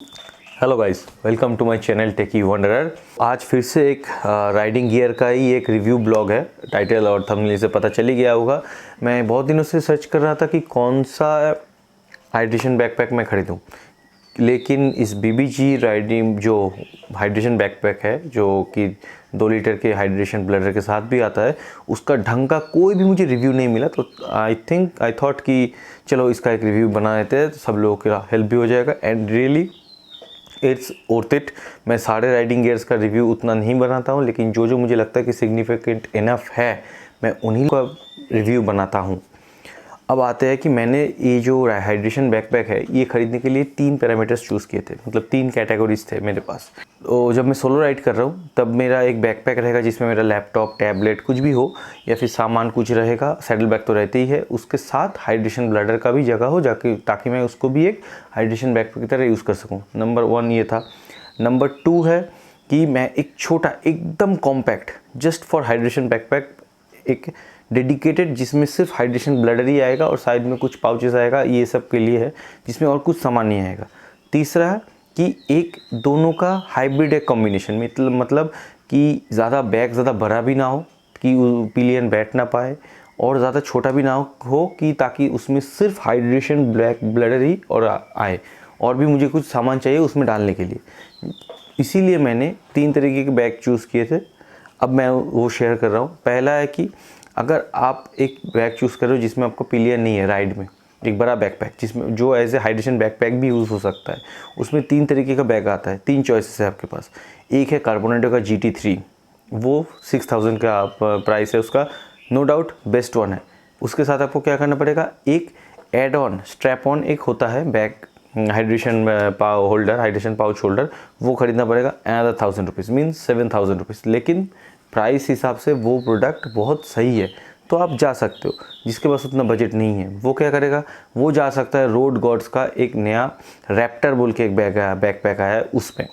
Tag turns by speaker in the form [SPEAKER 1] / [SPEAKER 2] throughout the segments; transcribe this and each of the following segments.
[SPEAKER 1] Hello guys, welcome to my channel techie wanderer. आज फिर से एक राइडिंग गियर का ही एक रिव्यू ब्लॉग है। टाइटल और थंबनेल से पता चल ही गया होगा। मैं बहुत दिनों से सर्च कर रहा था कि कौन सा हाइड्रेशन बैकपैक मैं खरीदूं, लेकिन इस बीबीजी राइडिंग जो हाइड्रेशन बैकपैक है, जो कि 2 लीटर के हाइड्रेशन ब्लडर के साथ भी आता है, उसका ढंग का कोई भी मुझे रिव्यू नहीं मिला। तो आई थॉट कि चलो इसका एक रिव्यू बना लेते हैं, तो सब लोगों का हेल्प भी हो जाएगा। And really it's worth it. मैं सारे राइडिंग गियर्स का रिव्यू उतना नहीं बनाता हूँ, लेकिन जो जो मुझे लगता है कि सिग्निफिकेंट इनफ है, मैं उन्हीं का रिव्यू बनाता हूँ। अब आते हैं कि मैंने ये जो हाइड्रेशन बैकपैक है, ये खरीदने के लिए 3 पैरामीटर्स चूज़ किए थे। मतलब 3 कैटेगरीज थे मेरे पास। तो जब मैं सोलो राइड कर रहा हूँ, तब मेरा एक बैकपैक रहेगा जिसमें मेरा लैपटॉप, टैबलेट कुछ भी हो, या फिर सामान कुछ रहेगा। सैडल बैग तो रहते ही है, उसके साथ हाइड्रेशन ब्लडर का भी जगह हो जाके, ताकि मैं उसको भी एक हाइड्रेशन बैकपैक की तरह यूज़ कर सकूँ। नंबर 1 ये था। नंबर 2 है कि मैं एक छोटा एकदम compact just for hydration backpack, एक डेडिकेटेड, जिसमें सिर्फ हाइड्रेशन ब्लडर ही आएगा और साइड में कुछ पाउचेस आएगा, ये सब के लिए है, जिसमें और कुछ सामान नहीं आएगा। तीसरा है कि एक दोनों का हाइब्रिड एक कॉम्बिनेशन में, मतलब कि ज़्यादा बैग ज़्यादा बड़ा भी ना हो कि पिलियन बैठ ना पाए, और ज़्यादा छोटा भी ना हो कि ताकि उसमें सिर्फ हाइड्रेशन ब्लडर ही और आए, और भी मुझे कुछ सामान चाहिए उसमें डालने के लिए। इसीलिए मैंने 3 तरीके के बैग चूज़ किए थे। अब मैं वो शेयर कर रहा हूँ। पहला है कि अगर आप एक बैग चूज़ कर रहे हो जिसमें आपको पिलियन नहीं है राइड में, एक बड़ा बैकपैक जिसमें जो एज ए हाइड्रेशन बैकपैक भी यूज़ हो सकता है, उसमें 3 तरीके का बैग आता है। 3 चॉइसेस है आपके पास। एक है कार्बोनेटो का GT3, वो 6000 का प्राइस है उसका, नो डाउट बेस्ट वन है। उसके साथ आपको क्या करना पड़ेगा, एक एड ऑन स्ट्रैप ऑन एक होता है bag hydration holder, hydration pouch holder, वो खरीदना पड़ेगा। Another 1000 rupees, means 7000 rupees. लेकिन प्राइस हिसाब से वो प्रोडक्ट बहुत सही है, तो आप जा सकते हो। जिसके पास उतना बजट नहीं है वो क्या करेगा, वो जा सकता है रोड गॉड्स का एक नया रैप्टर बोल के एक बैकपैक आया है, उसमें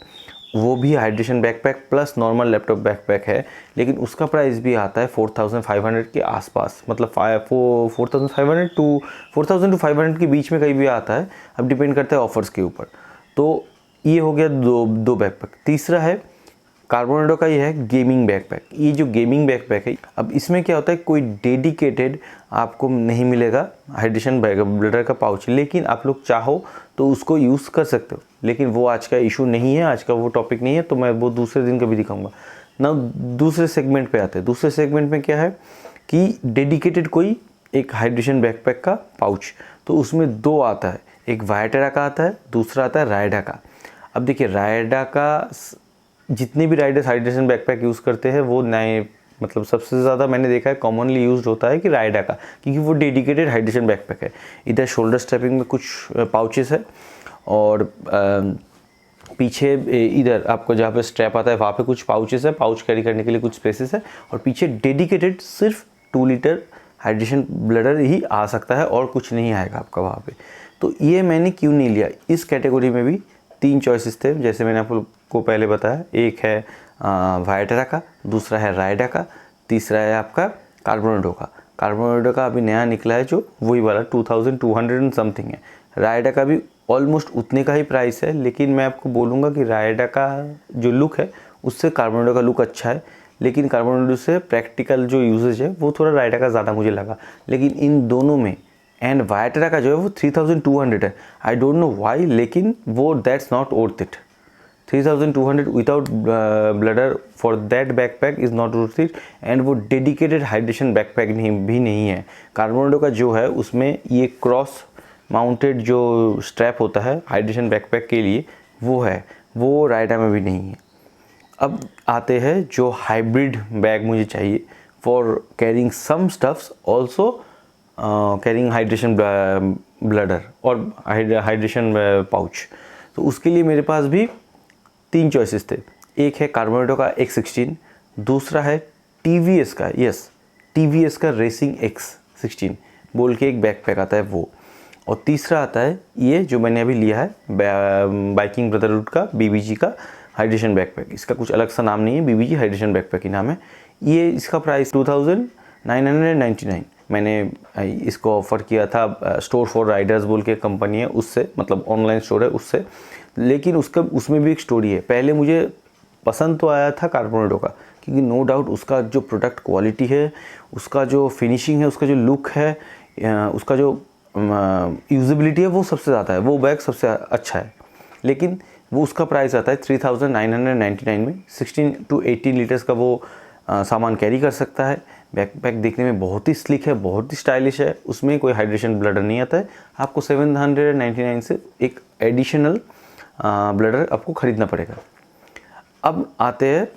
[SPEAKER 1] वो भी hydration backpack plus normal laptop backpack है, लेकिन उसका प्राइस भी आता है 4500 के आसपास। मतलब 4500 टू 500 के बीच में कहीं भी आता है, अब डिपेंड करता है ऑफर्स के ऊपर। तो ये हो गया दो बैकपैक। तीसरा है कार्बोनेटो का, ये है गेमिंग बैकपैक। ये जो गेमिंग बैकपैक है, अब इसमें क्या होता है, कोई डेडिकेटेड आपको नहीं मिलेगा हाइड्रेशन ब्लडर का पाउच, लेकिन आप लोग चाहो तो उसको यूज़ कर सकते हो। लेकिन वो आज का इशू नहीं है, आज का वो टॉपिक नहीं है, तो मैं वो दूसरे दिन कभी दिखाऊंगा ना। दूसरे सेगमेंट पे आते हैं। दूसरे सेगमेंट में क्या है कि डेडिकेटेड कोई एक हाइड्रेशन बैकपैक का पाउच, तो उसमें 2 आता है। एक वायटेरा का आता है, दूसरा आता है रायडा का। अब देखिए, रायडा का जितने भी राइडर्स हाइड्रेशन बैकपैक यूज़ करते हैं, वो नए, मतलब सबसे ज़्यादा मैंने देखा है कॉमनली यूज्ड होता है कि रायडा का, क्योंकि वो डेडिकेटेड हाइड्रेशन बैकपैक है। इधर शोल्डर स्ट्रैपिंग में कुछ पाउचेस है, और पीछे इधर आपको जहाँ पे स्ट्रैप आता है वहाँ पे कुछ पाउचेस है, पाउच कैरी करने के लिए कुछ स्पेसेस है, और पीछे डेडिकेटेड सिर्फ 2 लीटर हाइड्रेशन ब्लडर ही आ सकता है, और कुछ नहीं आएगा आपका वहाँ पे। तो ये मैंने क्यों नहीं लिया। इस कैटेगरी में भी 3 चॉइसेस थे, जैसे मैंने आपको पहले बताया। एक है वायटेरा का, दूसरा है रायडा का, तीसरा है आपका कार्बोनेटो का। कार्बोनेटो का अभी नया निकला है जो वही वाला 2200 एंड समथिंग है। रायडा का भी ऑलमोस्ट उतने का ही प्राइस है, लेकिन मैं आपको बोलूँगा कि रायडा का जो लुक है उससे कार्बोनेटो का लुक अच्छा है, लेकिन कार्बोनेटो से प्रैक्टिकल जो यूजेज है वो थोड़ा रायडा का ज़्यादा मुझे लगा। लेकिन इन दोनों में एंड वायटेरा का जो है वो 3200 है। आई डोंट नो वाई, लेकिन वो that's not worth it. 3200 without bladder for that backpack is not worth it. And वो डेडिकेटेड हाइड्रेशन बैकपैक भी नहीं है। कार्बोनेटो का जो है उसमें ये क्रॉस माउंटेड जो स्ट्रैप होता है हाइड्रेशन बैकपैक के लिए, वो है, वो रायडा में भी नहीं है। अब आते हैं जो हाइब्रिड बैग मुझे चाहिए for carrying some stuffs, also carrying hydration bladder और हाइड्रेशन पाउच। तो उसके लिए मेरे पास भी 3 चॉइसेस थे। एक है कार्बोनेटो का X16, दूसरा है TVS का, यस TVS का रेसिंग X16 बोल के एक बैकपैक आता है वो, और तीसरा आता है ये जो मैंने अभी लिया है बाइकिंग ब्रदरहुड का BBG का हाइड्रेशन बैकपैक। इसका कुछ अलग सा नाम नहीं है, BBG हाइड्रेशन बैकपैक ही नाम है। ये इसका प्राइस 2999। मैंने इसको ऑफ़र किया था स्टोर फॉर राइडर्स बोल के कंपनी है उससे, मतलब ऑनलाइन स्टोर है उससे। लेकिन उसमें भी एक स्टोरी है। पहले मुझे पसंद तो आया था कार्बोनेटो का, क्योंकि नो डाउट उसका जो प्रोडक्ट क्वालिटी है, उसका जो फिनिशिंग है, उसका जो लुक है, उसका जो यूजेबिलिटी है, वो सबसे ज़्यादा है, वो बैग सबसे अच्छा है। लेकिन वो उसका प्राइस आता है 3999 में। 16 to 18 लीटर्स का वो सामान कैरी कर सकता है। बैकपैक देखने में बहुत ही स्लिक है, बहुत ही स्टाइलिश है, उसमें कोई हाइड्रेशन ब्लडर नहीं आता है। आपको 799 से एक एडिशनल ब्लडर आपको ख़रीदना पड़ेगा। अब आते हैं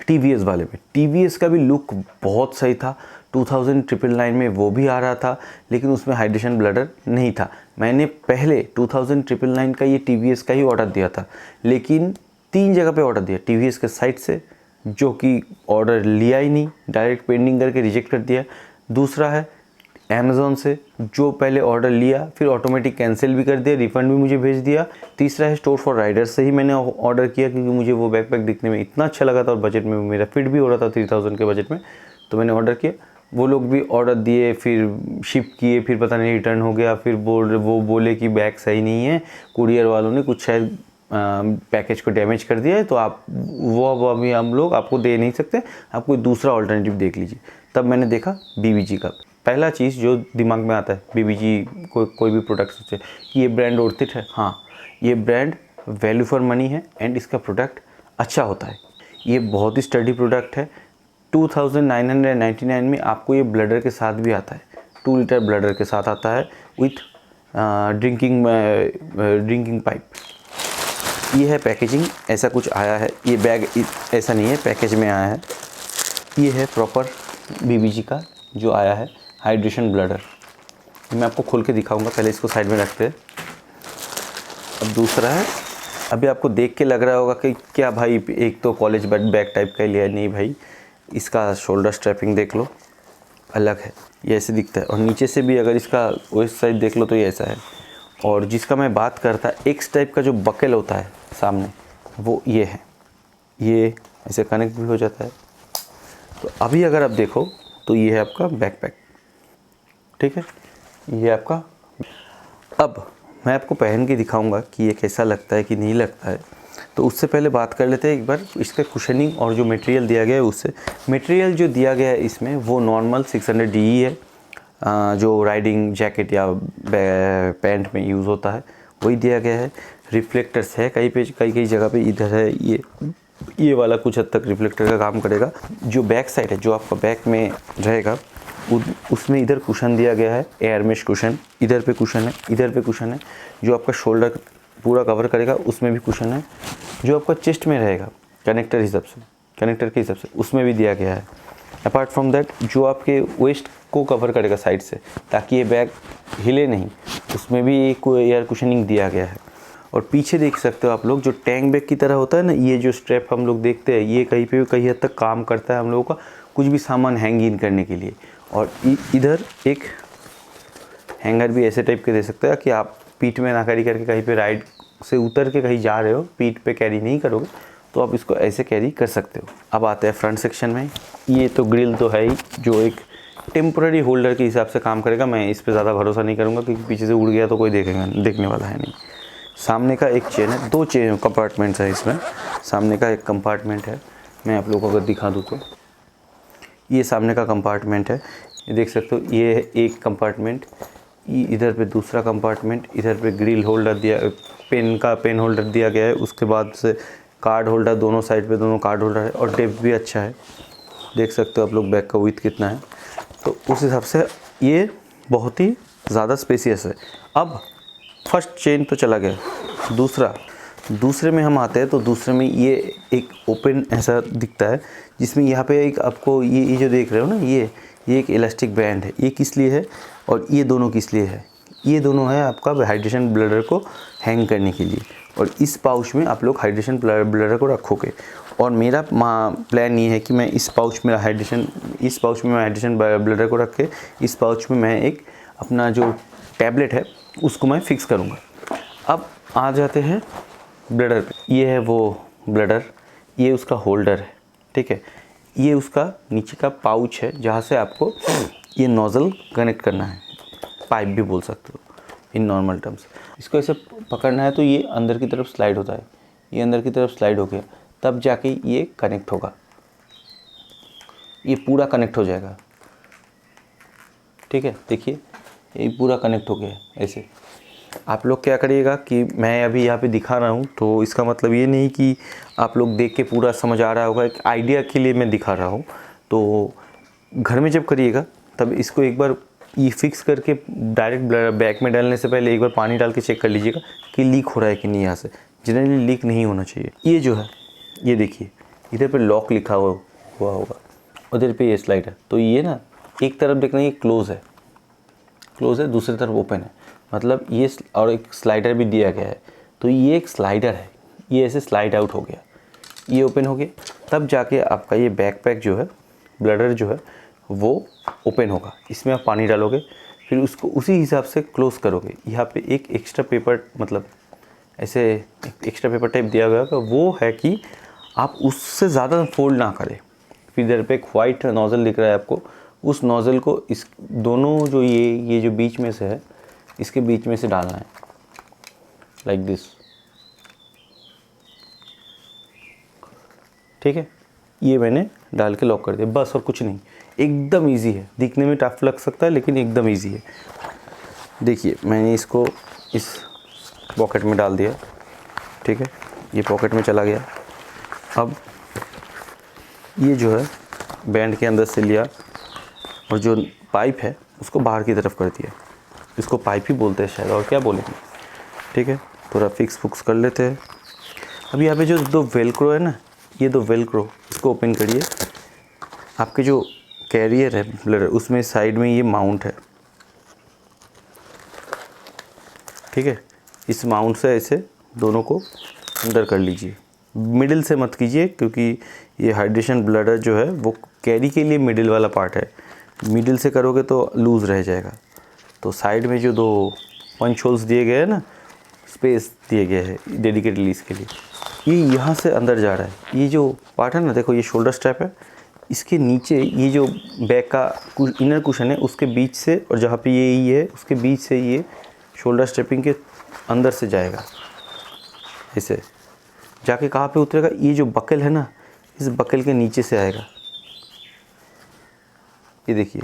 [SPEAKER 1] TVS वाले में। TVS का भी लुक बहुत सही था। 2999 में वो भी आ रहा था, लेकिन उसमें हाइड्रेशन ब्लडर नहीं था। मैंने पहले 2999 का ये TVS का ही ऑर्डर दिया था, लेकिन 3 जगह पे ऑर्डर दिया। TVS के साइट से, जो कि ऑर्डर लिया ही नहीं, डायरेक्ट पेंडिंग करके रिजेक्ट कर दिया। दूसरा है अमेज़ॉन से, जो पहले ऑर्डर लिया फिर ऑटोमेटिक कैंसिल भी कर दिया, रिफ़ंड भी मुझे भेज दिया। तीसरा है स्टोर फॉर राइडर्स से ही मैंने ऑर्डर किया, क्योंकि मुझे वो बैकपैक दिखने में इतना अच्छा लगा था और बजट में मेरा फिट भी हो रहा था 3000 के बजट में, तो मैंने ऑर्डर किया। वो लोग भी ऑर्डर दिए, फिर शिप किए, फिर पता नहीं रिटर्न हो गया, फिर वो बोले कि बैग सही नहीं है, कुरियर वालों ने कुछ शायद पैकेज को डैमेज कर दिया है, तो आप वो अभी हम लोग आपको दे नहीं सकते, आप कोई दूसरा ऑल्टरनेटिव देख लीजिए। तब मैंने देखा BBG का। पहला चीज़ जो दिमाग में आता है BBG कोई भी प्रोडक्ट सोचे कि ये ब्रांड वर्थ इट है। हाँ, ये ब्रांड वैल्यू फॉर मनी है एंड इसका प्रोडक्ट अच्छा होता है। ये बहुत ही स्टडी प्रोडक्ट है। 2999 में आपको ये ब्लडर के साथ भी आता है, 2 लीटर ब्लडर के साथ आता है विथ ड्रिंकिंग पाइप। ये है पैकेजिंग, ऐसा कुछ आया है। ये बैग ऐसा नहीं है, पैकेज में आया है। ये है प्रॉपर BBG का जो आया है हाइड्रेशन ब्लडर। मैं आपको खोल के दिखाऊंगा, पहले इसको साइड में रखते हैं। अब दूसरा है, अभी आपको देख के लग रहा होगा कि क्या भाई एक तो कॉलेज बैग टाइप का ही लिया है। नहीं भाई, इसका शोल्डर स्ट्रैपिंग देख लो, अलग है, ये ऐसे दिखता है। और नीचे से भी अगर इसका वेस्ट साइड देख लो तो ये ऐसा है। और जिसका मैं बात करता, X टाइप का जो बकेल होता है सामने, वो ये है। ये ऐसे कनेक्ट भी हो जाता है। तो अभी अगर आप देखो तो ये है आपका बैकपैक, ठीक है, ये आपका। अब मैं आपको पहन के दिखाऊंगा कि ये कैसा लगता है कि नहीं लगता है। तो उससे पहले बात कर लेते हैं एक बार इसका कुशनिंग और जो मटेरियल दिया गया है उससे। मटेरियल जो दिया गया है इसमें वो नॉर्मल 600 DE है, जो राइडिंग जैकेट या पैंट में यूज़ होता है, वही दिया गया है। रिफ्लेक्टर्स है कई जगह पे, इधर है ये वाला कुछ हद तक रिफ्लेक्टर का काम करेगा। जो बैक साइड है, जो आपका बैक में रहेगा, उसमें इधर कुशन दिया गया है, एयर मेश कुशन। इधर पे कुशन है, इधर पे कुशन है। जो आपका शोल्डर पूरा कवर करेगा उसमें भी कुशन है। जो आपका चेस्ट में रहेगा कनेक्टर के हिसाब से उसमें भी दिया गया है। अपार्ट फ्रॉम दैट, जो आपके वेस्ट को कवर करेगा साइड से, ताकि ये बैग हिले नहीं, उसमें भी एक एयर कुशनिंग दिया गया है। और पीछे देख सकते हो आप लोग, जो टैंक बैग की तरह होता है ना, ये जो स्ट्रैप हम लोग देखते हैं, ये कहीं हद तक काम करता है हम लोगों का कुछ भी सामान हैंग इन करने के लिए। और इधर एक हैंगर भी ऐसे टाइप के दे सकते हैं कि आप पीठ में ना कैरी करके कहीं पे राइड से उतर के कहीं जा रहे हो, पीठ पे कैरी नहीं करोगे, तो आप इसको ऐसे कैरी कर सकते हो। अब आते हैं फ्रंट सेक्शन में। ये तो ग्रिल तो है ही, जो एक टेम्पररी होल्डर के हिसाब से काम करेगा। मैं इस पर ज़्यादा भरोसा नहीं करूँगा, क्योंकि पीछे से उड़ गया तो कोई देखने वाला है नहीं। सामने का एक चेन है, 2 चेन कंपार्टमेंट्स है इसमें। सामने का एक कंपार्टमेंट है, मैं आप लोगों को अगर दिखा दूँ तो ये सामने का कंपार्टमेंट है, ये देख सकते हो। ये है एक कंपार्टमेंट, इधर पे दूसरा कंपार्टमेंट, इधर पे ग्रिल होल्डर दिया, पेन होल्डर दिया गया है। उसके बाद से कार्ड होल्डर, दोनों साइड पे दोनों कार्ड होल्डर है। और डेप्थ भी अच्छा है, देख सकते हो आप लोग बैग का विड्थ कितना है। तो उस हिसाब से ये बहुत ही ज़्यादा स्पेसियस है। अब फर्स्ट चेन तो चला गया, दूसरे में हम आते हैं। तो दूसरे में ये एक ओपन ऐसा दिखता है, जिसमें यहाँ पे एक आपको ये जो देख रहे हो ना, ये एक इलास्टिक बैंड है। ये किस लिए है और ये दोनों किस लिए है? ये दोनों है आपका हाइड्रेशन ब्लडर को हैंग करने के लिए। और इस पाउच में आप लोग हाइड्रेशन ब्लडर को रखोगे। और मेरा प्लान ये है कि मैं इस पाउच में हाइड्रेशन ब्लडर को रख के, इस पाउच में मैं एक अपना जो टैबलेट है उसको मैं फिक्स करूँगा। अब आ जाते हैं ब्लडर पे। ये है वो ब्लडर, ये उसका होल्डर है, ठीक है। ये उसका नीचे का पाउच है, जहाँ से आपको ये नोज़ल कनेक्ट करना है, पाइप भी बोल सकते हो। In normal terms. इसको ऐसे पकड़ना है तो ये अंदर की तरफ स्लाइड होता है, ये अंदर की तरफ स्लाइड हो गया, तब जाके ये कनेक्ट होगा, ये पूरा कनेक्ट हो जाएगा। ठीक है, देखिए ये पूरा कनेक्ट हो गया ऐसे। आप लोग क्या करिएगा कि मैं अभी यहाँ पे दिखा रहा हूँ तो इसका मतलब ये नहीं कि आप लोग देख के पूरा समझ आ रहा होगा, एक आइडिया के लिए मैं दिखा रहा हूँ। तो घर में जब करिएगा तब इसको एक बार ये फिक्स करके डायरेक्ट बैग में डालने से पहले एक बार पानी डाल के चेक कर लीजिएगा कि लीक हो रहा है कि नहीं। यहाँ से जनरली लीक नहीं होना चाहिए। ये जो है ये देखिए इधर पे लॉक लिखा हुआ होगा, उधर पे ये स्लाइड है, तो ये ना एक तरफ देखना ये क्लोज़ है, दूसरी तरफ ओपन है, मतलब ये और एक स्लाइडर भी दिया गया है। तो ये एक स्लाइडर है, ये ऐसे स्लाइड आउट हो गया, ये ओपन हो गया, तब जाके आपका ये बैकपैक जो है ब्लडर जो है वो ओपन होगा। इसमें आप पानी डालोगे, फिर उसको उसी हिसाब से क्लोज़ करोगे। यहाँ पे एक एक्स्ट्रा पेपर, मतलब ऐसे एक्स्ट्रा पेपर टाइप दिया गया, तो वो है कि आप उससे ज़्यादा फोल्ड ना करें। फिर इधर पे एक वाइट नोज़ल दिख रहा है आपको, उस नोज़ल को इस दोनों जो ये जो बीच में से है, इसके बीच में से डालना है, लाइक दिस। ठीक है, ये मैंने डाल के लॉक कर दिया, बस और कुछ नहीं। एकदम इजी है, दिखने में टफ लग सकता है लेकिन एकदम इजी है। देखिए मैंने इसको इस पॉकेट में डाल दिया, ठीक है, ये पॉकेट में चला गया। अब ये जो है बैंड के अंदर से लिया और जो पाइप है उसको बाहर की तरफ कर दिया। इसको पाइप ही बोलते हैं शायद, और क्या बोलेंगे। ठीक है, थोड़ा फिक्स फुक्स कर लेते हैं। अब यहाँ पे जो दो वेलक्रो है ना, ये दो वेलक्रो, इसको ओपन करिए। आपके जो कैरियर है ब्लडर, उसमें साइड में ये माउंट है। ठीक है, इस माउंट से ऐसे दोनों को अंदर कर लीजिए, मिडिल से मत कीजिए क्योंकि ये हाइड्रेशन ब्लडर जो है वो कैरी के लिए मिडिल वाला पार्ट है। मिडिल से करोगे तो लूज़ रह जाएगा। तो साइड में जो दो पंच होल्स दिए गए हैं ना, स्पेस दिए गए हैं डेडिकेटली इसके लिए, ये यहाँ से अंदर जा रहा है। ये जो पार्ट है ना, देखो ये शोल्डर स्ट्रैप है, इसके नीचे ये जो बैक का इनर कुशन है उसके बीच से, और जहाँ पे ये है उसके बीच से ये शोल्डर स्ट्रैपिंग के अंदर से जाएगा। ऐसे जाके कहाँ पे उतरेगा, ये जो बकल है ना, इस बकल के नीचे से आएगा। ये देखिए,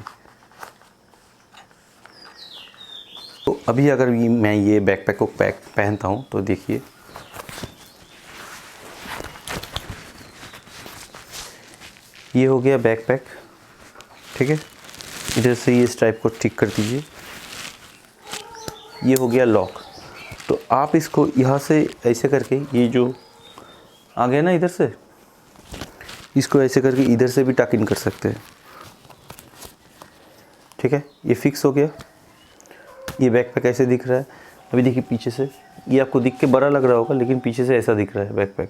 [SPEAKER 1] तो अभी अगर मैं ये बैकपैक को पहनता हूँ तो देखिए ये हो गया बैकपैक। ठीक है, इधर से ये स्ट्राइप को ठीक कर दीजिए, ये हो गया लॉक। तो आप इसको यहाँ से ऐसे करके, ये जो आ गया ना इधर से, इसको ऐसे करके इधर से भी टक इन कर सकते हैं। ठीक है, ये फिक्स हो गया। ये बैकपैक ऐसे दिख रहा है। अभी देखिए पीछे से, ये आपको दिख के बड़ा लग रहा होगा लेकिन पीछे से ऐसा दिख रहा है बैकपैक।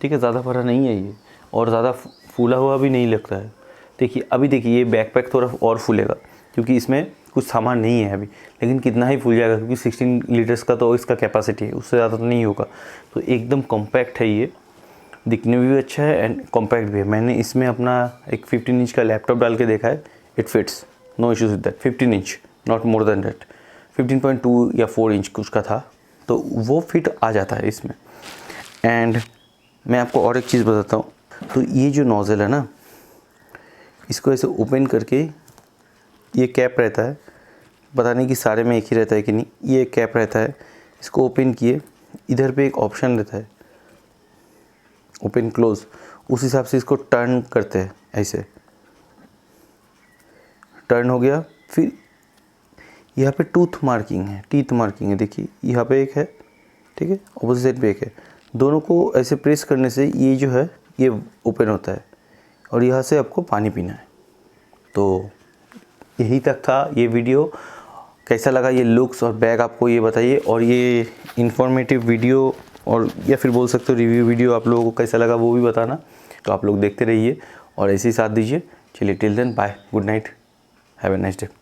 [SPEAKER 1] ठीक है, ज़्यादा बड़ा नहीं है ये, और ज़्यादा फूला हुआ भी नहीं लगता है। देखिए अभी देखिए ये बैकपैक थोड़ा और फूलेगा क्योंकि इसमें कुछ सामान नहीं है अभी, लेकिन कितना ही फूल जाएगा क्योंकि 16 लीटर्स का तो इसका कैपेसिटी है, उससे ज़्यादा तो नहीं होगा। तो एकदम कॉम्पैक्ट है ये, दिखने में भी अच्छा है एंड कॉम्पैक्ट भी है। मैंने इसमें अपना एक 15 इंच का लैपटॉप डाल के देखा है, it fits, no issues with that. 15 inch, not more than that, 15.2 या 4 इंच कुछ का था, तो वो फिट आ जाता है इसमें। एंड मैं आपको और एक चीज़ बताता हूँ, तो ये जो नोज़ल है ना, इसको ऐसे ओपन करके, ये कैप रहता है, पता नहीं कि सारे में एक ही रहता है कि नहीं, ये कैप रहता है। इसको ओपन किए, इधर पे एक ऑप्शन रहता है ओपन क्लोज, उस हिसाब से इसको टर्न करते हैं। ऐसे टर्न हो गया। फिर यहाँ पे टीथ मार्किंग है, देखिए यहाँ पे एक है, ठीक है, ऑपोजिट पे एक है। दोनों को ऐसे प्रेस करने से ये जो है ये ओपन होता है और यहाँ से आपको पानी पीना है। तो यही तक था ये वीडियो। कैसा लगा ये लुक्स और बैग आपको ये बताइए, और ये इन्फॉर्मेटिव वीडियो और या फिर बोल सकते हो रिव्यू वीडियो आप लोगों को कैसा लगा वो भी बताना। तो आप लोग देखते रहिए और ऐसे ही साथ दीजिए। चलिए till then bye, good night, have a nice day.